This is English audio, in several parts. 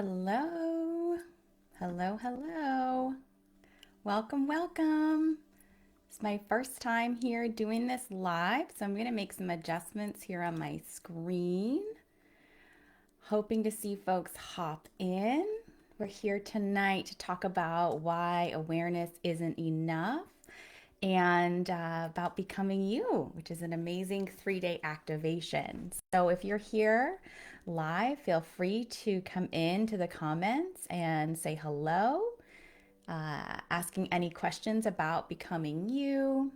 Hello. Hello, hello. Welcome, welcome. It's my first time here doing this live, so I'm going to make some adjustments here on my screen. Hoping to see folks hop in. We're here tonight to talk about why awareness isn't enough and about becoming you, which is an amazing 3-day activation. So if you're here live, feel free to come into the comments and say hello, asking any questions about becoming you,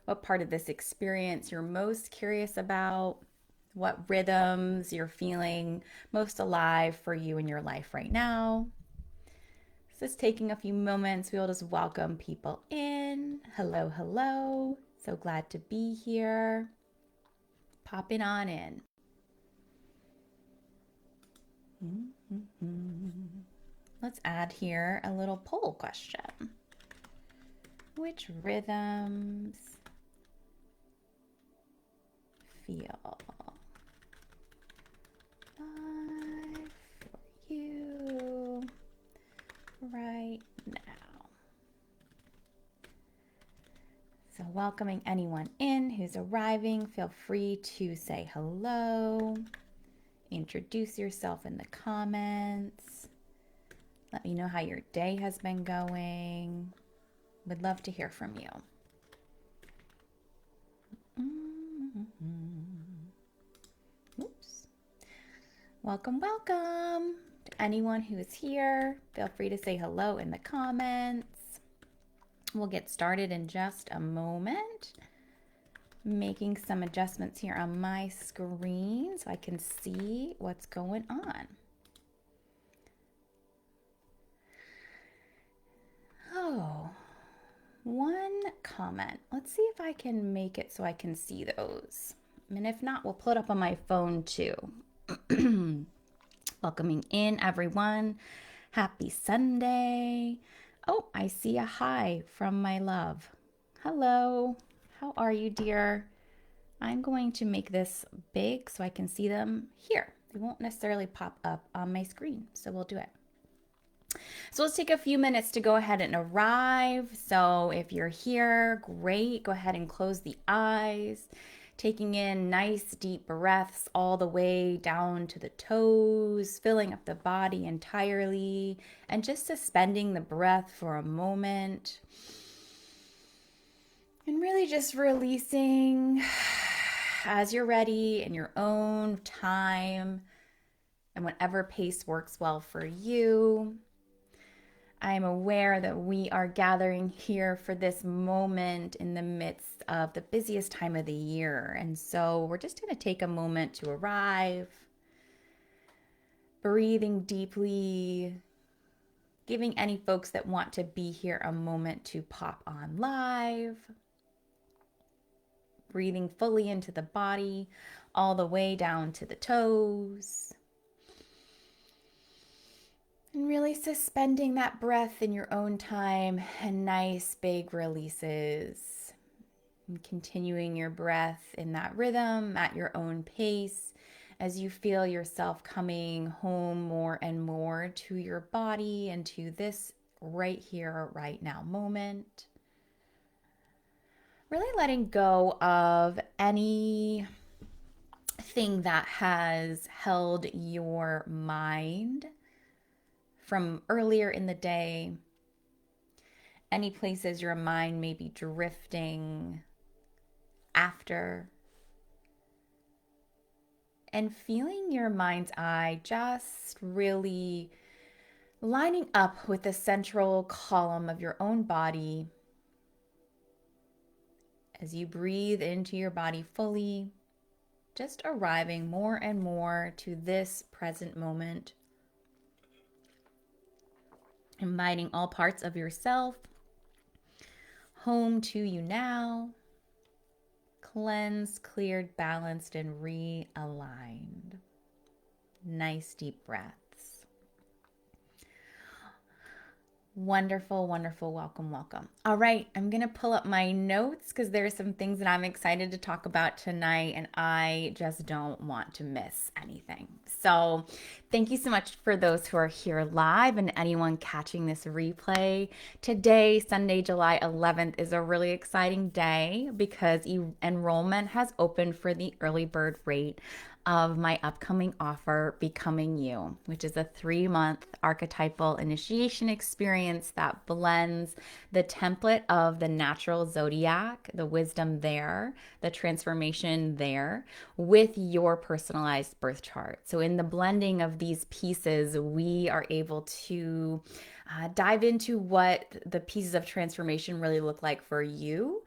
what part of this experience you're most curious about, what rhythms you're feeling most alive for you in your life right now. So just taking a few moments, we'll just welcome people in. Hello, hello. So glad to be here. Popping on in. Let's add here a little poll question. Which rhythms feel alive for you right now? So welcoming anyone in who's arriving, feel free to say hello, introduce yourself in the comments, let me know how your day has been going. Would love to hear from you. Oops. Welcome, welcome to anyone who is here. Feel free to say hello in the comments. We'll get started in just a moment. Making some adjustments here on my screen so I can see what's going on. Oh, one comment. Let's see if I can make it so I can see those. And if not, we'll pull it up on my phone too. Welcoming in everyone. Happy Sunday. Oh, I see a hi from my love. Hello. How are you, dear? I'm going to make this big so I can see them here. They won't necessarily pop up on my screen, so we'll do it. So let's take a few minutes to go ahead and arrive. So if you're here, great. Go ahead and close the eyes, taking in nice deep breaths all the way down to the toes, filling up the body entirely, and just suspending the breath for a moment. And really just releasing as you're ready in your own time and whatever pace works well for you. I am aware that we are gathering here for this moment in the midst of the busiest time of the year. And so we're just going to take a moment to arrive, breathing deeply, giving any folks that want to be here a moment to pop on live, breathing fully into the body, all the way down to the toes. And really suspending that breath in your own time and nice big releases. And continuing your breath in that rhythm at your own pace as you feel yourself coming home more and more to your body and to this right here, right now moment. Really letting go of anything that has held your mind from earlier in the day, any places your mind may be drifting after, and feeling your mind's eye just really lining up with the central column of your own body as you breathe into your body fully, just arriving more and more to this present moment. Inviting all parts of yourself home to you now, cleansed, cleared, balanced, and realigned. Nice deep breaths. Wonderful, wonderful. Welcome, welcome. All right, I'm going to pull up my notes because there are some things that I'm excited to talk about tonight, and I just don't want to miss anything. So, thank you so much for those who are here live and anyone catching this replay. Today, Sunday, July 11th, is a really exciting day because enrollment has opened for the early bird rate of my upcoming offer, Becoming You, which is a 3-month archetypal initiation experience that blends the template of the natural zodiac, the wisdom there, the transformation there, with your personalized birth chart. So, in the blending of these pieces, we are able to dive into what the pieces of transformation really look like for you,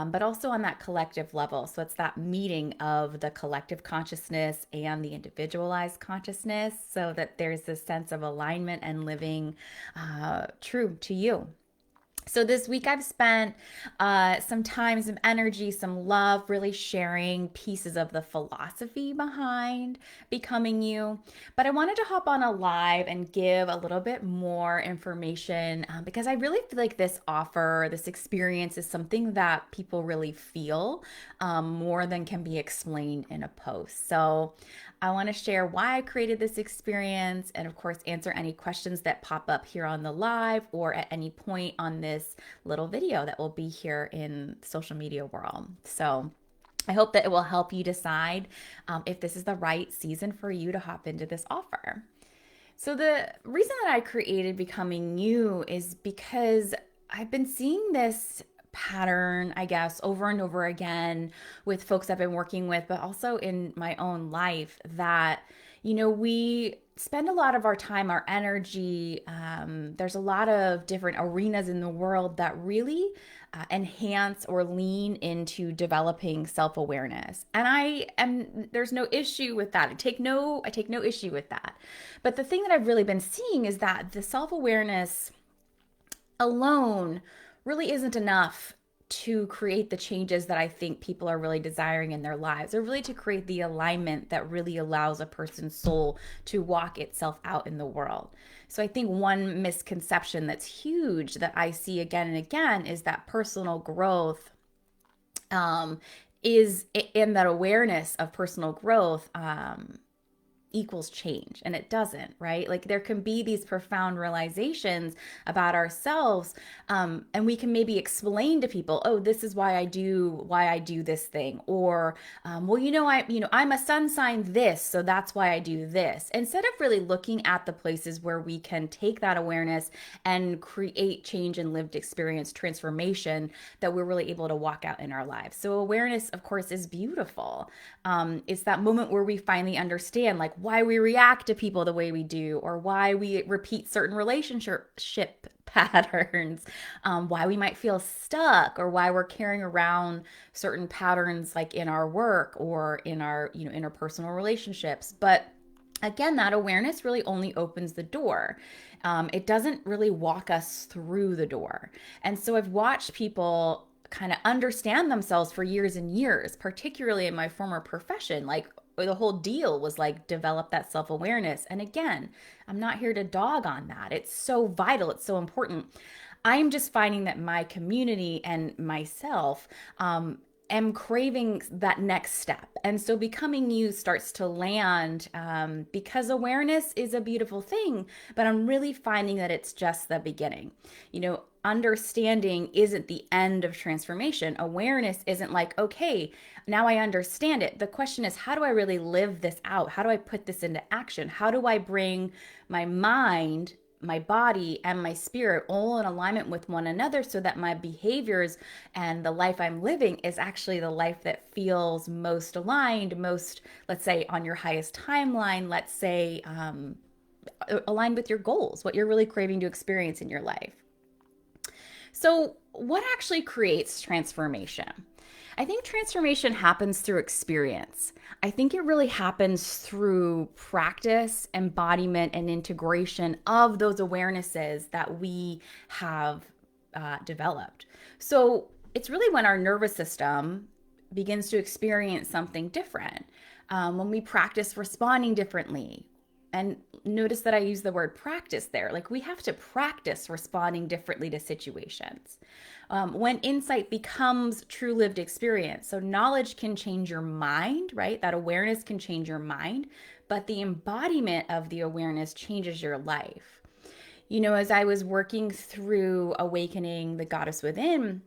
but also on that collective level. So it's that meeting of the collective consciousness and the individualized consciousness so that there's this sense of alignment and living true to you. So this week I've spent some time, some energy, some love, really sharing pieces of the philosophy behind Becoming You. But I wanted to hop on a live and give a little bit more information because I really feel like this offer, this experience is something that people really feel more than can be explained in a post. So I want to share why I created this experience and, of course, answer any questions that pop up here on the live or at any point on this little video that will be here in social media world. So I hope that it will help you decide if this is the right season for you to hop into this offer. So the reason that I created Becoming You is because I've been seeing this pattern, I guess, over and over again with folks I've been working with, but also in my own life that, we spend a lot of our time, our energy. There's a lot of different arenas in the world that really enhance or lean into developing self-awareness. There's no issue with that. I take no issue with that. But the thing that I've really been seeing is that the self-awareness alone really isn't enough to create the changes that I think people are really desiring in their lives, or really to create the alignment that really allows a person's soul to walk itself out in the world. So I think one misconception that's huge that I see again and again is that personal growth is in that awareness of personal growth equals change, and it doesn't, right? Like there can be these profound realizations about ourselves, and we can maybe explain to people, oh, this is why I do this thing, or well, I'm a sun sign this, so that's why I do this, instead of really looking at the places where we can take that awareness and create change and lived experience transformation that we're really able to walk out in our lives. So awareness, of course, is beautiful. It's that moment where we finally understand, like, why we react to people the way we do, or why we repeat certain relationship patterns, why we might feel stuck, or why we're carrying around certain patterns like in our work or in our interpersonal relationships. But again, that awareness really only opens the door. It doesn't really walk us through the door. And so I've watched people kind of understand themselves for years and years, particularly in my former profession. Like the whole deal was like develop that self-awareness. And again, I'm not here to dog on that. It's so vital. It's so important. I'm just finding that my community and myself am craving that next step. And so Becoming You starts to land because awareness is a beautiful thing, but I'm really finding that it's just the beginning. Understanding isn't the end of transformation. Awareness isn't like, okay, now I understand it. The question is, how do I really live this out? How do I put this into action? How do I bring my mind, my body, and my spirit all in alignment with one another so that my behaviors and the life I'm living is actually the life that feels most aligned, most, let's say, on your highest timeline, let's say, aligned with your goals, what you're really craving to experience in your life. So, what actually creates transformation? I think transformation happens through experience. I think it really happens through practice, embodiment, and integration of those awarenesses that we have developed. So, it's really when our nervous system begins to experience something different, when we practice responding differently, and notice that I use the word practice there. Like we have to practice responding differently to situations. When insight becomes true lived experience, so knowledge can change your mind, right? That awareness can change your mind, but the embodiment of the awareness changes your life. As I was working through awakening the goddess within,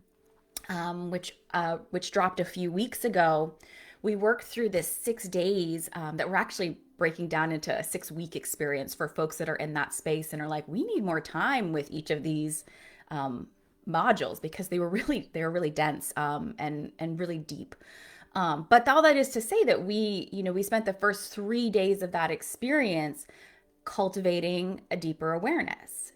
which dropped a few weeks ago, we worked through this 6 days that we're actually breaking down into a 6 week experience for folks that are in that space and are like, we need more time with each of these modules because they were really dense and really deep. But all that is to say that we spent the first 3 days of that experience cultivating a deeper awareness,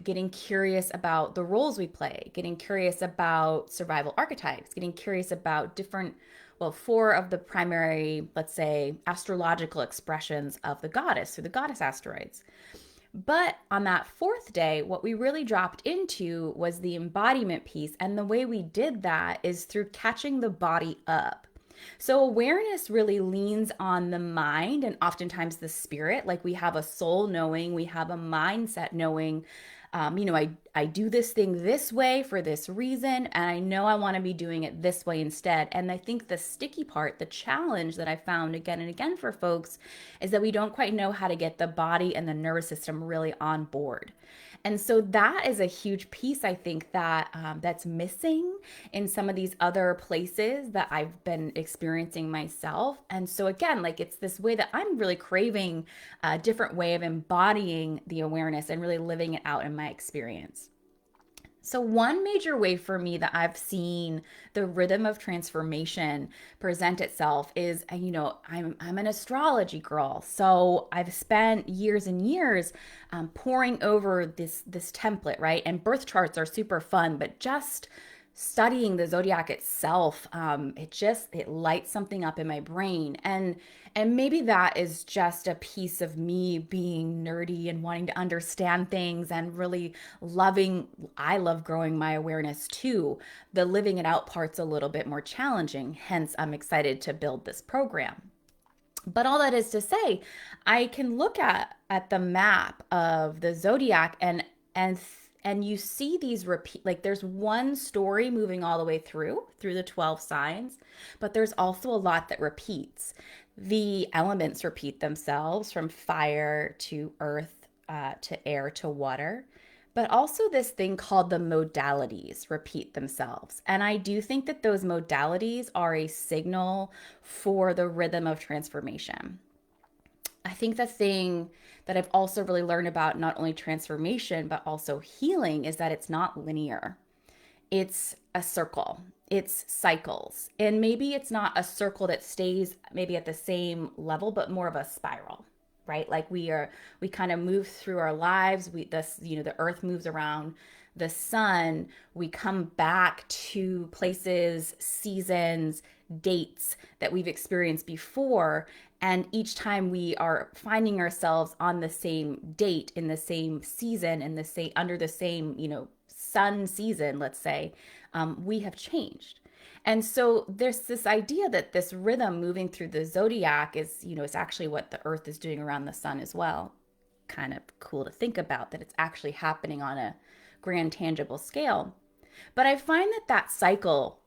getting curious about the roles we play, getting curious about survival archetypes, getting curious about four of the primary, let's say, astrological expressions of the goddess through the goddess asteroids. But on that fourth day, what we really dropped into was the embodiment piece. And the way we did that is through catching the body up. So awareness really leans on the mind and oftentimes the spirit. Like we have a soul knowing, we have a mindset knowing, I do this thing this way for this reason, and I know I want to be doing it this way instead. And I think the sticky part, the challenge that I found again and again for folks is that we don't quite know how to get the body and the nervous system really on board. And so that is a huge piece, I think, that's missing in some of these other places that I've been experiencing myself. And so again, like it's this way that I'm really craving a different way of embodying the awareness and really living it out in my experience. So one major way for me that I've seen the rhythm of transformation present itself is, I'm an astrology girl. So I've spent years and years poring over this template, right? And birth charts are super fun, but just studying the zodiac itself, it lights something up in my brain. And maybe that is just a piece of me being nerdy and wanting to understand things and really I love growing my awareness too. The living it out part's a little bit more challenging. Hence, I'm excited to build this program. But all that is to say, I can look at the map of the zodiac and you see these repeat, like there's one story moving all the way through the 12 signs, but there's also a lot that repeats. The elements repeat themselves from fire to earth, to air to water, but also this thing called the modalities repeat themselves. And I do think that those modalities are a signal for the rhythm of transformation. I think the thing that I've also really learned about not only transformation, but also healing is that it's not linear. It's a circle, it's cycles. And maybe it's not a circle that stays maybe at the same level, but more of a spiral, right? Like we kind of move through our lives. The earth moves around the sun. We come back to places, seasons, dates that we've experienced before. And each time we are finding ourselves on the same date in the same season in the same under the same, sun season, let's say, we have changed. And so there's this idea that this rhythm moving through the zodiac is actually what the earth is doing around the sun as well. Kind of cool to think about that it's actually happening on a grand tangible scale. But I find that cycle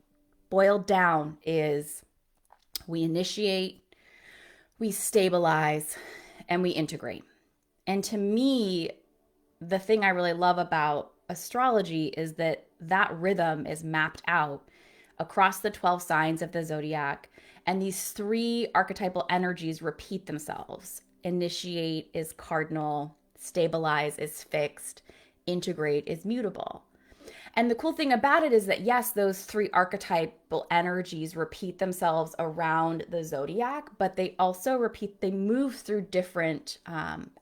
boiled down is we initiate, we stabilize, and we integrate. And to me, the thing I really love about astrology is that rhythm is mapped out across the 12 signs of the zodiac. And these three archetypal energies repeat themselves. Initiate is cardinal, stabilize is fixed, integrate is mutable. And the cool thing about it is that, yes, those three archetypal energies repeat themselves around the zodiac, but they also they move through different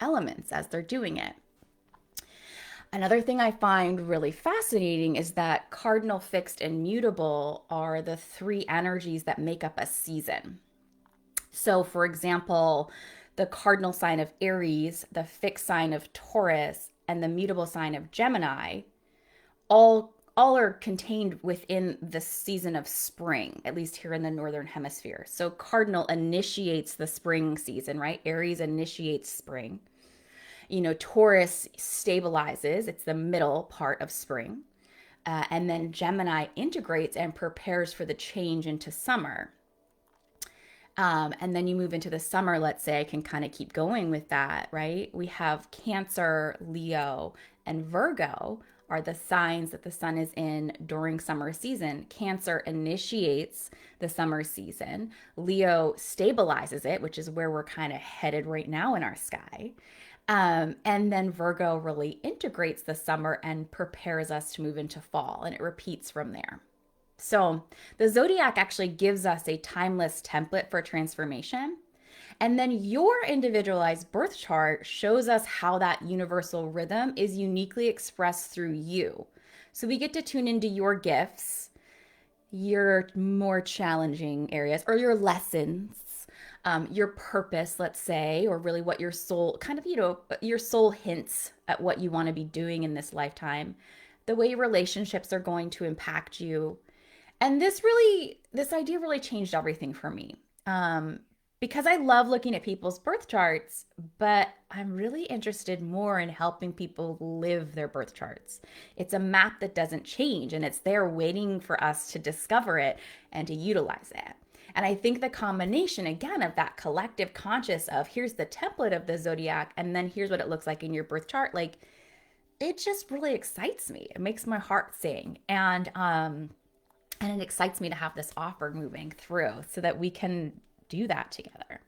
elements as they're doing it. Another thing I find really fascinating is that cardinal, fixed, and mutable are the three energies that make up a season. So, for example, the cardinal sign of Aries, the fixed sign of Taurus, and the mutable sign of Gemini all all are contained within the season of spring, at least here in the Northern Hemisphere. So Cardinal initiates the spring season, right? Aries initiates spring. Taurus stabilizes, it's the middle part of spring. And then Gemini integrates and prepares for the change into summer. And then you move into the summer, let's say. I can kind of keep going with that, right? We have Cancer, Leo, and Virgo are the signs that the sun is in during summer season. Cancer initiates the summer season. Leo stabilizes it, which is where we're kind of headed right now in our sky. And then Virgo really integrates the summer and prepares us to move into fall, and it repeats from there. So the zodiac actually gives us a timeless template for transformation. And then your individualized birth chart shows us how that universal rhythm is uniquely expressed through you. So we get to tune into your gifts, your more challenging areas, or your lessons, your purpose, let's say, or really what your soul kind of, your soul hints at what you want to be doing in this lifetime, the way relationships are going to impact you. And this idea really changed everything for me. Because I love looking at people's birth charts, but I'm really interested more in helping people live their birth charts. It's a map that doesn't change, and it's there waiting for us to discover it and to utilize it. And I think the combination, again, of that collective conscious of here's the template of the zodiac, and then here's what it looks like in your birth chart, like, it just really excites me. It makes my heart sing. And it excites me to have this offer moving through so that we can do that together.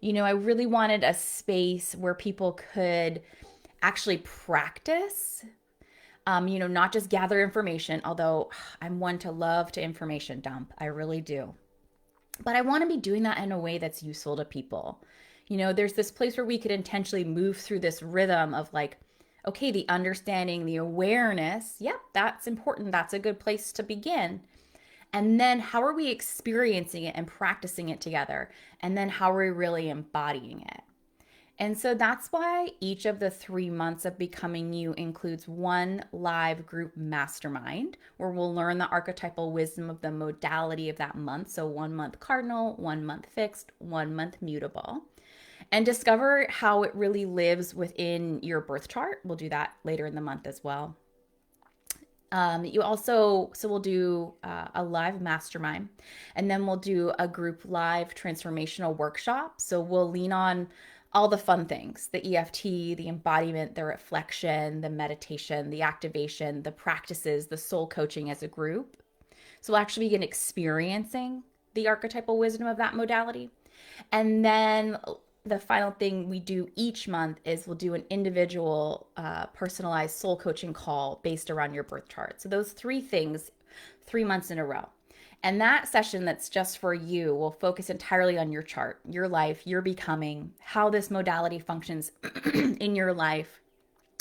I really wanted a space where people could actually practice, not just gather information, although I'm one to love to information dump. I really do. But I want to be doing that in a way that's useful to people. There's this place where we could intentionally move through this rhythm of like, okay, the understanding, the awareness, yep, that's important. That's a good place to begin. And then how are we experiencing it and practicing it together? And then how are we really embodying it? And so that's why each of the 3 months of Becoming You includes one live group mastermind where we'll learn the archetypal wisdom of the modality of that month. So 1 month cardinal, 1 month fixed, 1 month mutable. And discover how it really lives within your birth chart. We'll do that later in the month as well. We'll do a live mastermind, and then we'll do a group live transformational workshop. So we'll lean on all the fun things, the EFT, the embodiment, the reflection, the meditation, the activation, the practices, the soul coaching as a group. So we'll actually begin experiencing the archetypal wisdom of that modality. And then the final thing we do each month is we'll do an individual personalized soul coaching call based around your birth chart. So those 3 things, 3 months in a row. And that session that's just for you will focus entirely on your chart, your life, your becoming, how this modality functions in your life,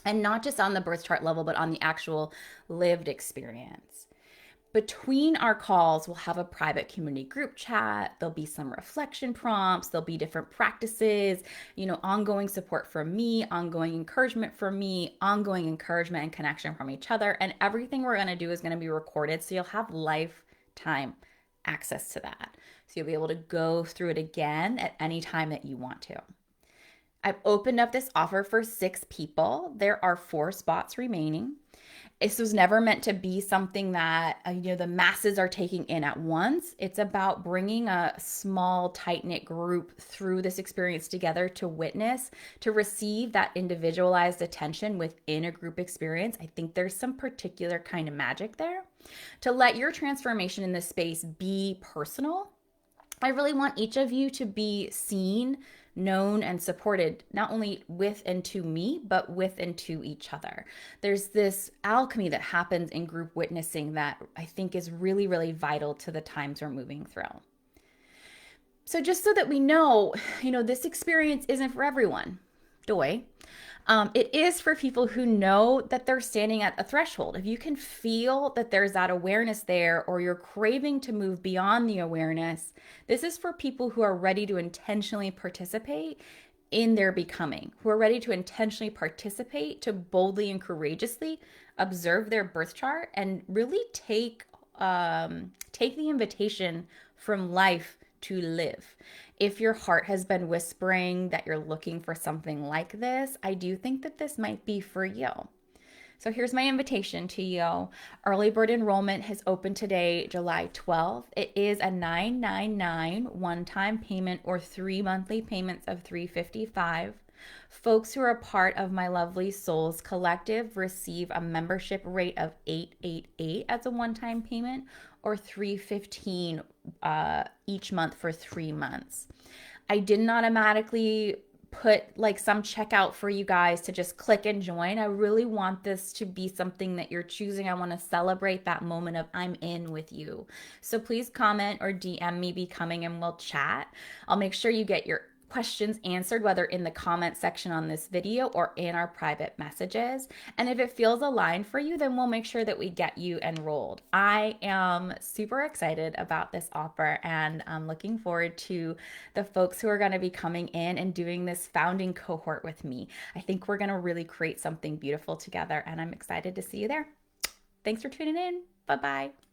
and not just on the birth chart level, but on the actual lived experience. Between our calls, we'll have a private community group chat. There'll be some reflection prompts. There'll be different practices, ongoing support from me, ongoing encouragement from me, ongoing encouragement and connection from each other. And everything we're going to do is going to be recorded. So you'll have lifetime access to that. So you'll be able to go through it again at any time that you want to. I've opened up this offer for 6 people. There are 4 spots remaining. This was never meant to be something that the masses are taking in at once. It's about bringing a small, tight-knit group through this experience together to witness, to receive that individualized attention within a group experience. I think there's some particular kind of magic there. To let your transformation in this space be personal, I really want each of you to be seen, known, and supported, not only with and to me, but with and to each other. There's this alchemy that happens in group witnessing that I think is really, really vital to the times we're moving through. So just so that we know, this experience isn't for everyone. Doy. It is for people who know that they're standing at a threshold. If you can feel that there's that awareness there, or you're craving to move beyond the awareness, this is for people who are ready to intentionally participate in their becoming, who are ready to intentionally participate, to boldly and courageously observe their birth chart and really take the invitation from life to live. If your heart has been whispering that you're looking for something like this, I do think that this might be for you. So here's my invitation to you. Early bird enrollment has opened today, July 12th. It is a $999 one-time payment or 3 monthly payments of $355. Folks who are a part of my Lovely Souls Collective receive a membership rate of $888 as a one-time payment or $315 each month for 3 months. I didn't automatically put like some checkout for you guys to just click and join. I really want this to be something that you're choosing. I want to celebrate that moment of I'm in with you. So please comment or DM me becoming and we'll chat. I'll make sure you get your questions answered, whether in the comment section on this video or in our private messages. And if it feels aligned for you, then we'll make sure that we get you enrolled. I am super excited about this offer and I'm looking forward to the folks who are going to be coming in and doing this founding cohort with me. I think we're going to really create something beautiful together and I'm excited to see you there. Thanks for tuning in. Bye-bye.